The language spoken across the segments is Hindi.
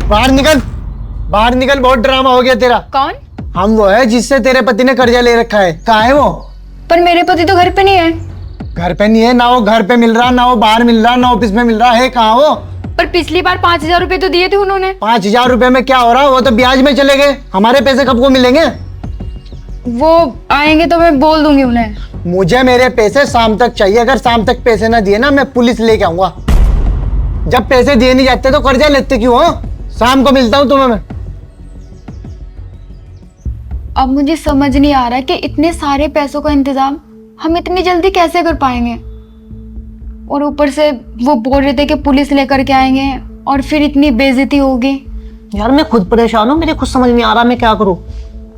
बाहर निकल, बाहर निकल। बहुत ड्रामा हो गया तेरा। कौन? हम वो है जिससे तेरे पति ने कर्जा ले रखा है। कहाँ है वो? पर मेरे पति तो घर पे नहीं है। घर पे नहीं है ना? वो घर पे मिल रहा, ना वो बाहर मिल रहा, ना ऑफिस में मिल रहा है। कहाँ वो? पर पिछली बार 5,000 रुपए तो दिए थे उन्होंने। 5,000 रुपए में क्या हो रहा? वो तो ब्याज में चले गए। हमारे पैसे कब को मिलेंगे? वो आएंगे तो मैं बोल दूंगी उन्हें। मुझे मेरे पैसे शाम तक चाहिए। अगर शाम तक पैसे ना दिए ना, मैं पुलिस लेके आऊंगा। जब पैसे दिए नहीं जाते तो कर्जा लेते क्यों हो? शाम को मिलता हूँ तुम्हें मैं। अब मुझे समझ नहीं आ रहा है कि इतने सारे पैसों का इंतजाम हम इतनी जल्दी कैसे कर पाएंगे। और ऊपर से वो बोल रहे थे कि पुलिस लेकर के आएंगे और फिर इतनी बेइज्जती होगी। यार मैं खुद परेशान हूँ, मेरे खुद समझ नहीं आ रहा मैं क्या करूँ।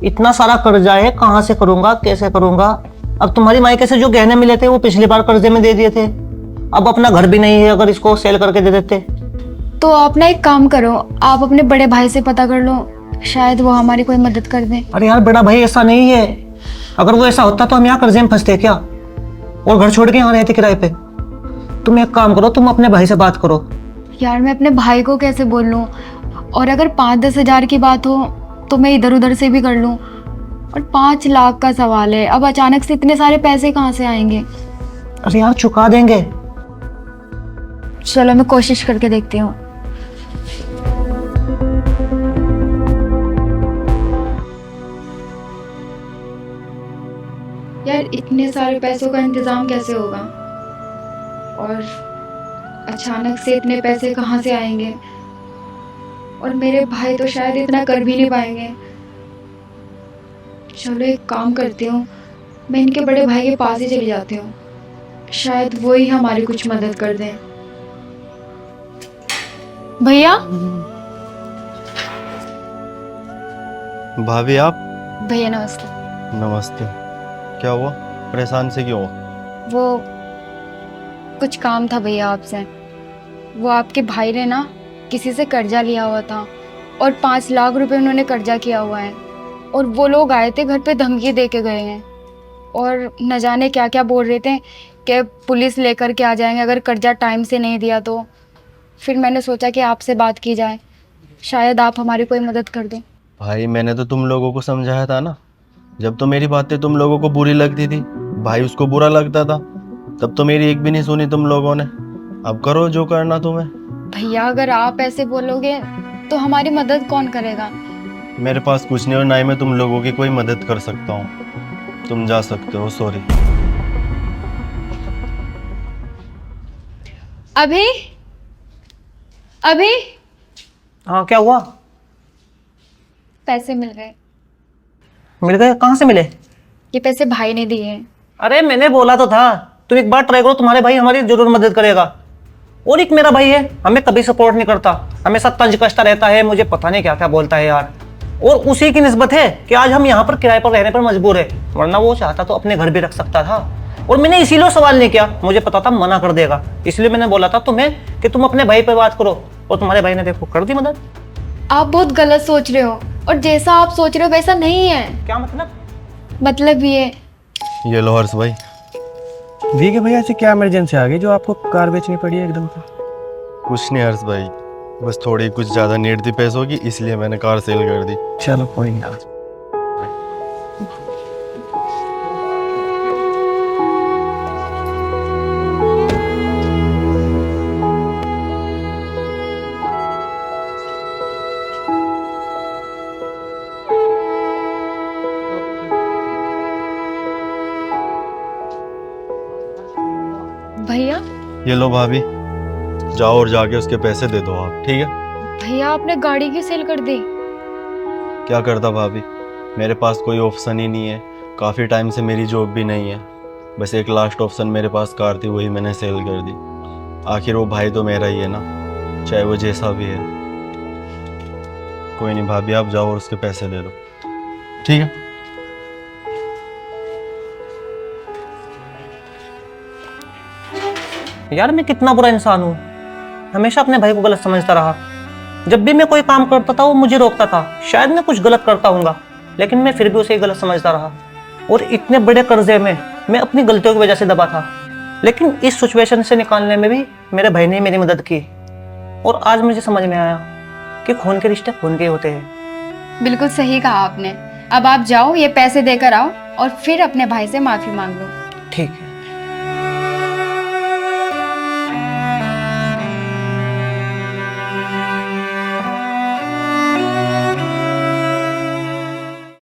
इतना सारा कर्जा है, कहाँ से करूंगा, कैसे करूंगा। अब तुम्हारी मायके से जो गहने मिले थे वो पिछली बार कर्जे में दे दिए थे। अब अपना घर भी नहीं है, अगर इसको सेल करके दे देते। तो आप ना एक काम करो, आप अपने बड़े भाई से पता कर लो, शायद वो हमारी कोई मदद कर दे। अरे यार बड़ा भाई ऐसा नहीं है। अगर वो ऐसा होता तो हम यहाँ कर्जे में फंसते क्या, और घर छोड़ के यहाँ रहते किराए पे। तुम एक काम करो, तुम अपने भाई से बात करो। यार मैं अपने भाई को कैसे बोल लूँ? और अगर 5-10 हजार की बात हो तो मैं इधर उधर से भी कर लूँ। और 5 लाख का सवाल है, अब अचानक से इतने सारे पैसे कहाँ से आएंगे? अरे यार चुका देंगे। चलो मैं कोशिश करके देखती हूँ। यार इतने सारे पैसों का इंतजाम कैसे होगा? और अचानक से इतने पैसे कहाँ से आएंगे? और मेरे भाई तो शायद इतना कर भी नहीं पाएंगे। चलो एक काम करती हूँ, मैं इनके बड़े भाई के पास ही चली जाती हूँ, शायद वो ही हमारी कुछ मदद कर दें। भैया। भाभी आप? भैया नमस्ते। नमस्ते। क्या हुआ, परेशान से क्यों हो? वो कुछ काम था भैया आपसे। वो आपके भाई ने ना किसी से कर्जा लिया हुआ था और 5 लाख रुपए उन्होंने कर्जा किया हुआ है। और वो लोग आए थे घर पे, धमकी दे के गए हैं और न जाने क्या क्या बोल रहे थे कि पुलिस लेकर के आ जाएंगे अगर कर्जा टाइम से नहीं दिया तो। फिर मैंने सोचा कि आपसे बात की जाए, शायद आप हमारी कोई मदद कर दें। भाई मैंने तो तुम लोगों को समझाया था ना। जब तो मेरी बातें तुम लोगों को बुरी लगती थी, भाई उसको बुरा लगता था, तब तो मेरी एक भी नहीं सुनी तुम लोगों ने। अब करो जो करना तुम्हें। भैया अगर आप ऐसे बोलोगे तो हमारी मदद कौन करेगा? मेरे पास कुछ नहीं और ना ही मैं तुम लोगों की कोई मदद कर सकता हूँ। तुम जा सकते हो, सॉरी। अभी अभी हाँ क्या हुआ? पैसे मिल गए। मिल गए? कहाँ से मिले? ये पैसे भाई ने दिए हैं। अरे मैंने बोला तो था, तुम एक बार ट्राई करो, तुम्हारे भाई हमारी जरूर मदद करेगा। और एक मेरा भाई है, हमें कभी सपोर्ट नहीं करता, हमेशा तंज कसता रहता है, मुझे पता नहीं क्या क्या बोलता है यार। और उसी की निस्बत है कि आज हम यहाँ पर किराए पर रहने पर मजबूर है, वरना वो चाहता तो अपने घर भी रख सकता था। और मैंने इसीलिए सवाल नहीं किया, मुझे पता था मना कर देगा, इसलिए मैंने बोला था तुम्हें कि तुम अपने भाई पर बात करो। और तुम्हारे भाई ने देखो कर दी मदद। आप बहुत गलत सोच रहे हो, और जैसा आप सोच रहे हो वैसा नहीं है। क्या मतलब? मतलब ये लो हर्ष भाई। ठीक है भैया, ऐसे क्या इमरजेंसी आ गई जो आपको कार बेचनी पड़ी है एकदम से? कुछ नहीं हर्ष भाई, बस थोड़ी कुछ ज़्यादा नीड थी पैसों की, इसलिए मैंने कार सेल कर दी। चलो कोई नहीं। भैया। ये लो भाभी, जाओ और जाके उसके पैसे दे दो आप, ठीक है? भैया आपने गाड़ी की सेल कर दी? क्या करता भाभी, मेरे पास कोई ऑप्शन ही नहीं है। काफ़ी टाइम से मेरी जॉब भी नहीं है, बस एक लास्ट ऑप्शन मेरे पास कार थी, वही मैंने सेल कर दी। आखिर वो भाई तो मेरा ही है ना, चाहे वो जैसा भी है। कोई नहीं भाभी, आप जाओ और उसके पैसे ले लो, ठीक है? यार मैं कितना बुरा इंसान हूँ, हमेशा अपने भाई को गलत समझता रहा। जब भी मैं कोई काम करता था वो मुझे रोकता था, शायद मैं कुछ गलत करता हूँगा, लेकिन मैं फिर भी उसे गलत समझता रहा। और इतने बड़े कर्जे में मैं अपनी गलतियों की वजह से दबा था, लेकिन इस सिचुएशन से निकालने में भी मेरे भाई ने मेरी मदद की। और आज मुझे समझ में आया कि खून के रिश्ते खून के होते हैं। बिल्कुल सही कहा आपने। अब आप जाओ, ये पैसे देकर आओ और फिर अपने भाई से माफी मांग लो। ठीक है।